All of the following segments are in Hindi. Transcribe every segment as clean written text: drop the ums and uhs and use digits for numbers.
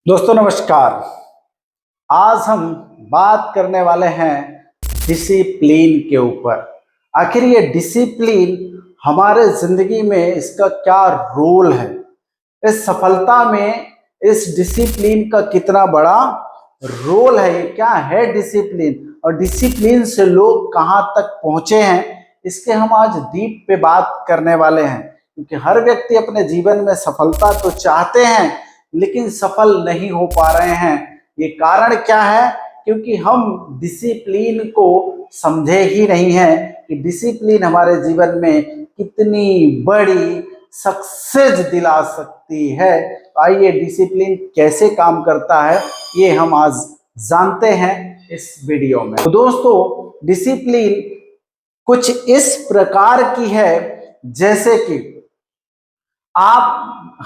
दोस्तों नमस्कार। आज हम बात करने वाले हैं डिसिप्लिन के ऊपर। आखिर ये डिसिप्लिन हमारे जिंदगी में इसका क्या रोल है, इस सफलता में इस डिसिप्लिन का कितना बड़ा रोल है, ये क्या है डिसिप्लिन और डिसिप्लिन से लोग कहाँ तक पहुंचे हैं, इसके हम आज डीप पे बात करने वाले हैं। क्योंकि हर व्यक्ति अपने जीवन में सफलता तो चाहते हैं लेकिन सफल नहीं हो पा रहे हैं। ये कारण क्या है? क्योंकि हम डिसिप्लिन को समझे ही नहीं हैं कि डिसिप्लिन हमारे जीवन में कितनी बड़ी सक्सेस दिला सकती है। आइए डिसिप्लिन कैसे काम करता है ये हम आज जानते हैं इस वीडियो में। तो दोस्तों डिसिप्लिन कुछ इस प्रकार की है जैसे कि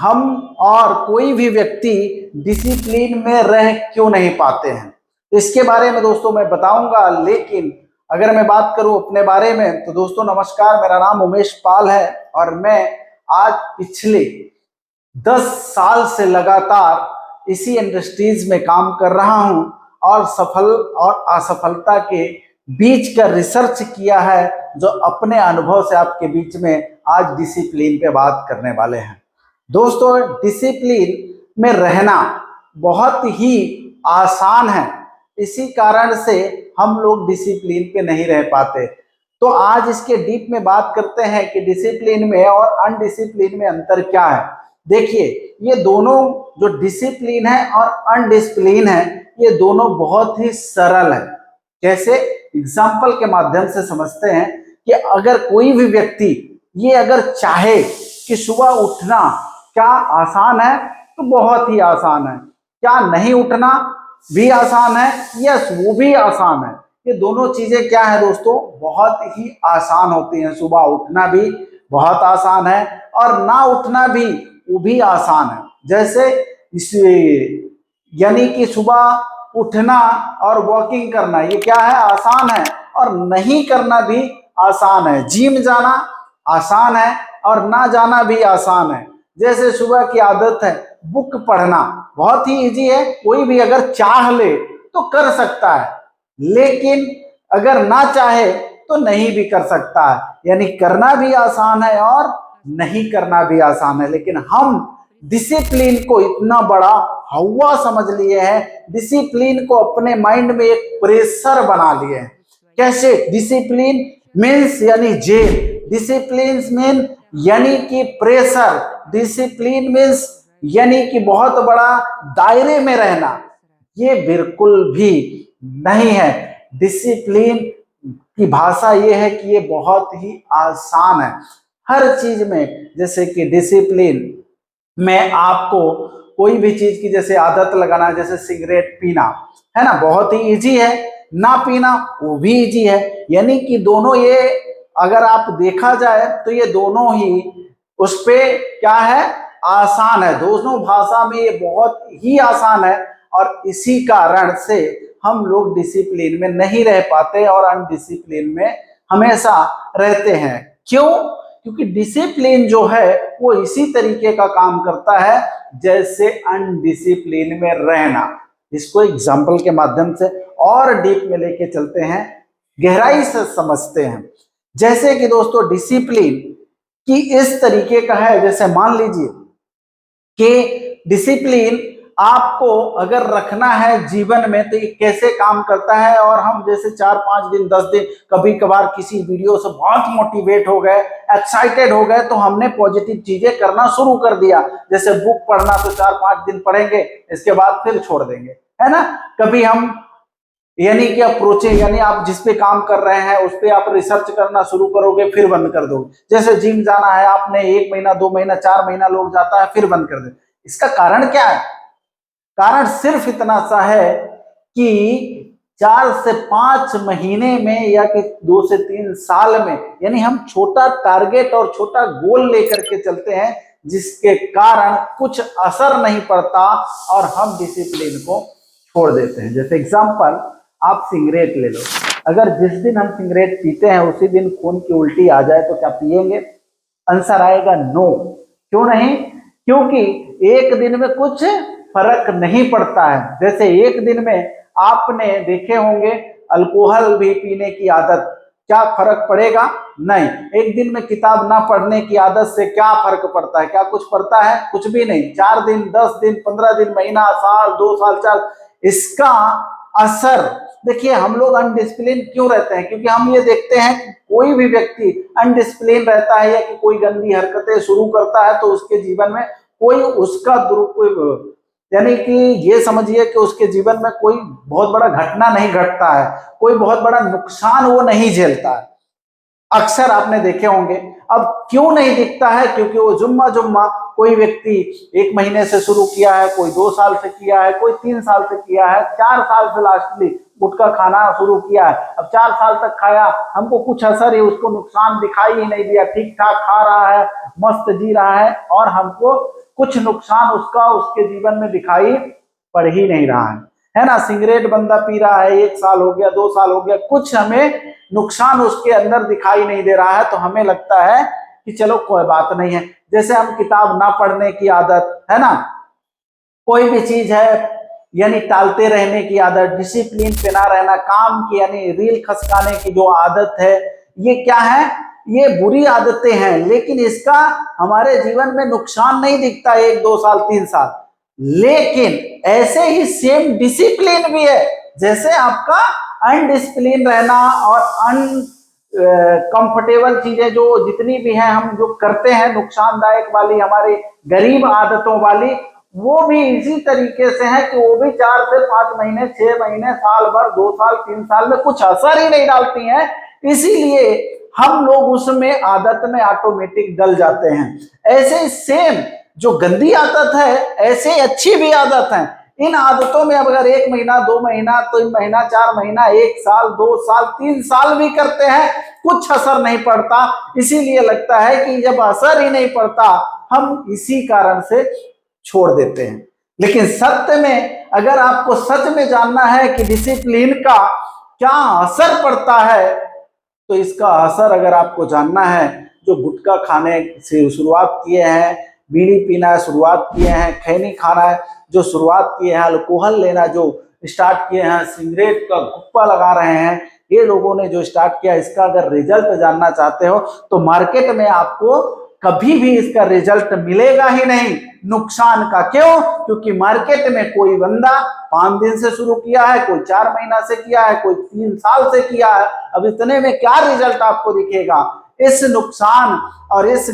हम और कोई भी व्यक्ति डिसिप्लिन में रह क्यों नहीं पाते हैं, इसके बारे में दोस्तों मैं बताऊंगा। लेकिन अगर मैं बात करूं अपने बारे में तो दोस्तों नमस्कार, मेरा नाम उमेश पाल है और मैं आज पिछले 10 साल से लगातार इसी इंडस्ट्रीज में काम कर रहा हूं और सफल और असफलता के बीच का रिसर्च किया है, जो अपने अनुभव से आपके बीच में आज डिसिप्लिन पे बात करने वाले हैं। दोस्तों डिसिप्लिन में रहना बहुत ही आसान है, इसी कारण से हम लोग डिसिप्लिन पे नहीं रह पाते। तो आज इसके डीप में बात करते हैं कि डिसिप्लिन में और अनडिसिप्लिन में अंतर क्या है। देखिए ये दोनों जो डिसिप्लिन है और अनडिसिप्लिन है ये दोनों बहुत ही सरल है। कैसे? एग्जाम्पल के माध्यम से समझते हैं कि अगर कोई भी व्यक्ति ये अगर चाहे कि सुबह उठना क्या आसान है, तो बहुत ही आसान है। क्या नहीं उठना भी आसान है? यस, वो भी आसान है। ये दोनों चीजें क्या है दोस्तों, बहुत ही आसान होती हैं। सुबह उठना भी बहुत आसान है और ना उठना भी वो भी आसान है। जैसे इस यानी कि सुबह उठना और वॉकिंग करना ये क्या है, आसान है, और नहीं करना भी आसान है। जिम जाना आसान है और ना जाना भी आसान है। जैसे सुबह की आदत है बुक पढ़ना, बहुत ही इजी है, कोई भी अगर चाह ले तो कर सकता है, लेकिन अगर ना चाहे तो नहीं भी कर सकता है। यानी करना भी आसान है और नहीं करना भी आसान है। लेकिन हम डिसिप्लिन को इतना बड़ा हवा समझ लिए हैं, डिसिप्लिन को अपने माइंड में एक प्रेशर बना लिए हैं। कैसे? डिसिप्लिन मीन्स यानी जेल, डिसिप्लिन मीन यानी कि प्रेशर, डिसिप्लिन मीन्स यानी कि बहुत बड़ा दायरे में रहना। ये बिल्कुल भी नहीं है। डिसिप्लिन की भाषा ये है कि ये बहुत ही आसान है हर चीज में। जैसे कि डिसिप्लिन में आपको कोई भी चीज की जैसे आदत लगाना, जैसे सिगरेट पीना है ना, बहुत ही इजी है, ना पीना वो भी इजी है। यानी कि दोनों ये अगर आप देखा जाए तो ये दोनों ही उस पे क्या है, आसान है। दोनों भाषा में ये बहुत ही आसान है और इसी कारण से हम लोग डिसिप्लिन में नहीं रह पाते और अनडिसिप्लिन में हमेशा रहते हैं। क्यों? क्योंकि डिसिप्लिन जो है वो इसी तरीके का काम करता है जैसे अनडिसिप्लिन में रहना। इसको एग्जाम्पल के माध्यम से और डीप में लेके चलते हैं, गहराई से समझते हैं। जैसे कि दोस्तों डिसिप्लिन की इस तरीके का है, जैसे मान लीजिए कि डिसिप्लिन आपको अगर रखना है जीवन में तो ये कैसे काम करता है। और हम जैसे 4-5 दिन 10 दिन कभी कभार किसी वीडियो से बहुत मोटिवेट हो गए, एक्साइटेड हो गए, तो हमने पॉजिटिव चीजें करना शुरू कर दिया। जैसे बुक पढ़ना तो 4-5 दिन पढ़ेंगे, इसके बाद फिर छोड़ देंगे, है ना। कभी हम यानी कि अप्रोचिंग, यानी आप जिस पे काम कर रहे हैं उस पे आप रिसर्च करना शुरू करोगे, फिर बंद कर दोगे। जैसे जिम जाना है, आपने 1 महीना 2 महीना 4 महीना लोग जाता है, फिर बंद कर दे। इसका कारण क्या है? कारण सिर्फ इतना सा है कि 4 से 5 महीने में या कि 2 से 3 साल में, यानी हम छोटा टारगेट और छोटा गोल लेकर के चलते हैं, जिसके कारण कुछ असर नहीं पड़ता और हम डिसिप्लिन को छोड़ देते हैं। जैसे एग्जांपल आप सिगरेट ले लो, अगर जिस दिन हम सिगरेट पीते हैं उसी दिन खून की उल्टी आ जाए तो क्या पिएंगे? आंसर आएगा नो। क्यों नहीं? क्योंकि एक दिन में कुछ फर्क नहीं पड़ता है। जैसे एक दिन में आपने देखे होंगे अल्कोहल भी पीने की आदत, क्या फर्क पड़ेगा? नहीं। एक दिन में किताब ना पढ़ने की आदत से क्या फर्क पड़ता है? क्या कुछ पड़ता है? कुछ भी नहीं। 4 दिन, 10 दिन, 15 दिन, महीना, साल, 2 साल, 4, इसका असर देखिए। हम लोग अनडिसिप्लिन क्यों रहते हैं? क्योंकि हम ये देखते हैं कि कोई भी व्यक्ति अनडिसिप्लिन रहता है या कि कोई गंदी हरकतें शुरू करता है तो उसके जीवन में कोई उसका दुरुपयोग, यानी कि ये समझिए कि उसके जीवन में कोई बहुत बड़ा घटना नहीं घटता है, कोई बहुत बड़ा नुकसान वो नहीं झेलता है। अक्सर आपने देखे होंगे। अब क्यों नहीं दिखता है? क्योंकि वो जुम्मा जुम्मा कोई व्यक्ति 1 महीने से शुरू किया है, कोई 2 साल से किया है, कोई 3 साल से किया है, 4 साल से लास्टली गुटखा खाना शुरू किया है। अब 4 साल तक खाया, हमको कुछ असर ही, उसको नुकसान दिखाई ही नहीं दिया, ठीक ठाक खा रहा है, मस्त जी रहा है और हमको कुछ नुकसान उसका उसके जीवन में दिखाई पड़ ही नहीं रहा है ना। सिगरेट बंदा पी रहा है, 1 साल हो गया, 2 साल हो गया, कुछ हमें नुकसान उसके अंदर दिखाई नहीं दे रहा है तो हमें लगता है कि चलो कोई बात नहीं है। जैसे हम किताब ना पढ़ने की आदत है ना, कोई भी चीज है यानी टालते रहने की आदत, डिसिप्लिन पे ना रहना, काम की यानी रील खसकाने की जो आदत है, ये क्या है? ये बुरी आदतें हैं, लेकिन इसका हमारे जीवन में नुकसान नहीं दिखता 1, 2 साल, 3 साल। लेकिन ऐसे ही सेम डिसिप्लिन भी है। जैसे आपका अनडिसिप्लिन रहना और कंफर्टेबल चीजें जो जितनी भी हैं हम जो करते हैं नुकसानदायक वाली, हमारी गरीब आदतों वाली, वो भी इसी तरीके से है कि वो भी 4 से 5 महीने, 6 महीने, साल भर, 2 साल, 3 साल में कुछ असर ही नहीं डालती हैं। इसीलिए हम लोग उसमें आदत में ऑटोमेटिक डल जाते हैं। ऐसे सेम जो गंदी आदत है, ऐसे अच्छी भी आदत है। इन आदतों में अगर 1 महीना, 2 महीना, 3 महीना, 4 महीना, 1 साल, 2 साल, 3 साल भी करते हैं, कुछ असर नहीं पड़ता। इसीलिए लगता है कि जब असर ही नहीं पड़ता, हम इसी कारण से छोड़ देते हैं। लेकिन सत्य में अगर आपको सच में जानना है कि डिसिप्लिन का क्या असर पड़ता है, तो इसका असर अगर आपको जानना है, जो गुटखा खाने से शुरुआत किए हैं, बीड़ी पीना शुरुआत किए हैं, खैनी खाना जो शुरुआत किए हैं, अल्कोहल लेना जो स्टार्ट किए हैं, सिगरेट का गुप्पा लगा रहे हैं, ये लोगों ने जो स्टार्ट किया, इसका अगर रिजल्ट जानना चाहते हो तो मार्केट में आपको कभी भी इसका रिजल्ट मिलेगा ही नहीं नुकसान का। क्यों? क्योंकि मार्केट में कोई बंदा 5 दिन से शुरू किया है, कोई 4 महीना से किया है, कोई 3 साल से किया है। अब इतने में क्या रिजल्ट आपको दिखेगा? इस नुकसान और इस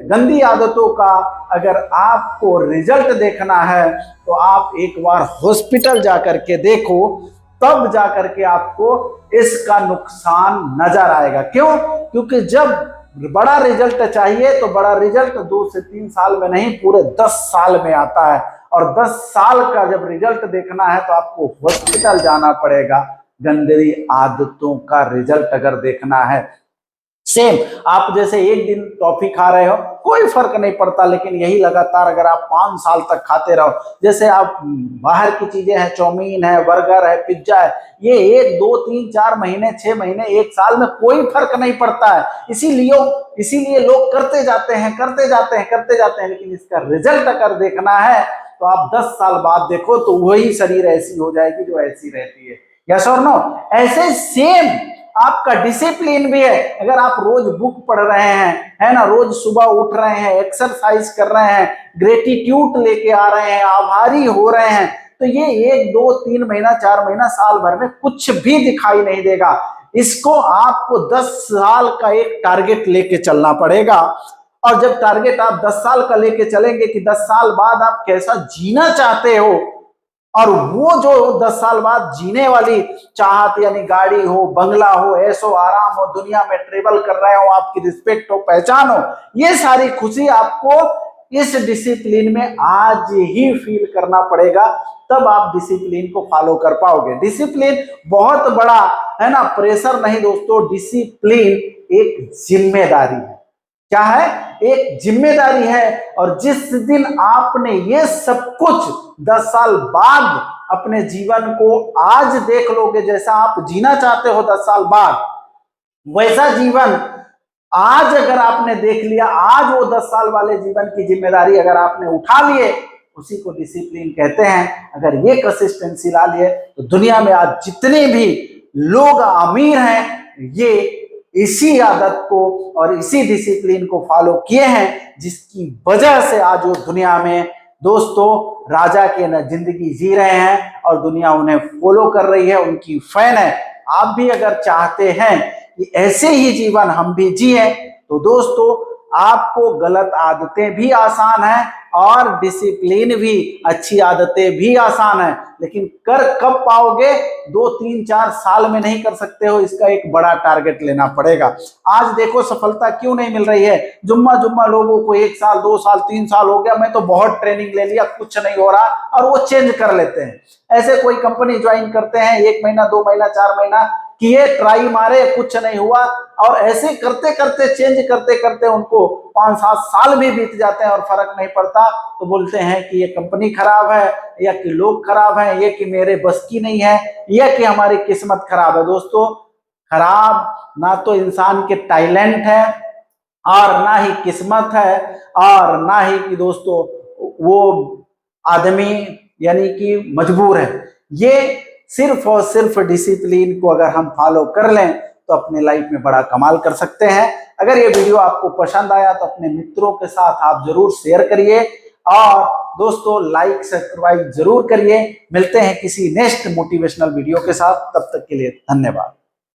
गंदी आदतों का अगर आपको रिजल्ट देखना है तो आप एक बार हॉस्पिटल जाकर के देखो, तब जाकर के आपको इसका नुकसान नजर आएगा। क्यों? क्योंकि जब बड़ा रिजल्ट चाहिए तो बड़ा रिजल्ट 2 से 3 साल में नहीं, पूरे 10 साल में आता है। और 10 साल का जब रिजल्ट देखना है तो आपको हॉस्पिटल जाना पड़ेगा। गंदी आदतों का रिजल्ट अगर देखना है, सेम आप जैसे एक दिन टॉफी खा रहे हो, कोई फर्क नहीं पड़ता, लेकिन यही लगातार अगर आप 5 साल तक खाते रहो, जैसे आप बाहर की चीजें हैं, चाउमीन है, बर्गर है, पिज्जा है, ये 1, 2, 3, 4 महीने, 6 महीने, 1 साल में कोई फर्क नहीं पड़ता है। इसीलिए लोग करते जाते हैं, करते जाते हैं, करते जाते हैं। लेकिन इसका रिजल्ट अगर देखना है तो आप 10 साल बाद देखो तो वही शरीर ऐसी हो जाएगी जो ऐसी रहती है। यस और नो? ऐसे सेम आपका डिसिप्लिन भी है। अगर आप रोज बुक पढ़ रहे हैं, है ना, रोज सुबह उठ रहे हैं, एक्सरसाइज कर रहे हैं, ग्रेटिट्यूड लेके आ रहे हैं, आभारी हो रहे हैं, तो ये 1, 2, 3 महीना, 4 महीना, साल भर में कुछ भी दिखाई नहीं देगा। इसको आपको 10 साल का एक टारगेट लेके चलना पड़ेगा। और जब टारगेट आप 10 साल का लेके चलेंगे कि 10 साल बाद आप कैसा जीना चाहते हो, और वो जो 10 साल बाद जीने वाली चाहत यानी गाड़ी हो, बंगला हो, ऐशो आराम हो, दुनिया में ट्रेवल कर रहे हो, आपकी रिस्पेक्ट हो, पहचान हो, ये सारी खुशी आपको इस डिसिप्लिन में आज ही फील करना पड़ेगा। तब आप डिसिप्लिन को फॉलो कर पाओगे। डिसिप्लिन बहुत बड़ा है ना, प्रेशर नहीं दोस्तों। डिसिप्लिन एक जिम्मेदारी है। क्या है? एक जिम्मेदारी है। और जिस दिन आपने ये सब कुछ 10 साल बाद अपने जीवन को आज देख लोगे, जैसा आप जीना चाहते हो 10 साल बाद, वैसा जीवन आज अगर आपने देख लिया, आज वो 10 साल वाले जीवन की जिम्मेदारी अगर आपने उठा लिए, उसी को डिसिप्लिन कहते हैं। अगर ये कंसिस्टेंसी ला लिए तो दुनिया में आज जितने भी लोग अमीर हैं ये इसी आदत को और इसी डिसिप्लिन को फॉलो किए हैं, जिसकी वजह से आज वो दुनिया में दोस्तों राजा के न जिंदगी जी रहे हैं और दुनिया उन्हें फॉलो कर रही है, उनकी फैन है। आप भी अगर चाहते हैं कि ऐसे ही जीवन हम भी जिए तो दोस्तों आपको गलत आदतें भी आसान है और डिसिप्लिन भी, अच्छी आदतें भी आसान है, लेकिन कर कब पाओगे? 2-3-4 साल में नहीं कर सकते हो, इसका एक बड़ा टारगेट लेना पड़ेगा। आज देखो सफलता क्यों नहीं मिल रही है। जुम्मा लोगों को 1 साल 2 साल 3 साल हो गया, मैं तो बहुत ट्रेनिंग ले लिया, कुछ नहीं हो रहा, और वो चेंज कर लेते हैं। ऐसे कोई कंपनी ज्वाइन करते हैं, 1 महीना 2 महीना 4 महीना किए, ट्राई मारे, कुछ नहीं हुआ, और ऐसे करते करते चेंज करते करते उनको 5-7 साल भी बीत जाते हैं और फर्क नहीं पड़ता, तो बोलते हैं कि ये कंपनी खराब है, या कि लोग खराब हैं, ये कि मेरे बस की नहीं है, या कि हमारी किस्मत खराब है। दोस्तों खराब ना तो इंसान के टैलेंट है और ना ही किस्मत है और ना ही कि दोस्तों वो आदमी यानी कि मजबूर है। ये सिर्फ और सिर्फ डिसिप्लिन को अगर हम फॉलो कर लें तो अपने लाइफ में बड़ा कमाल कर सकते हैं। अगर ये वीडियो आपको पसंद आया तो अपने मित्रों के साथ आप जरूर शेयर करिए और दोस्तों लाइक सब्सक्राइब जरूर करिए। मिलते हैं किसी नेक्स्ट मोटिवेशनल वीडियो के साथ, तब तक के लिए धन्यवाद।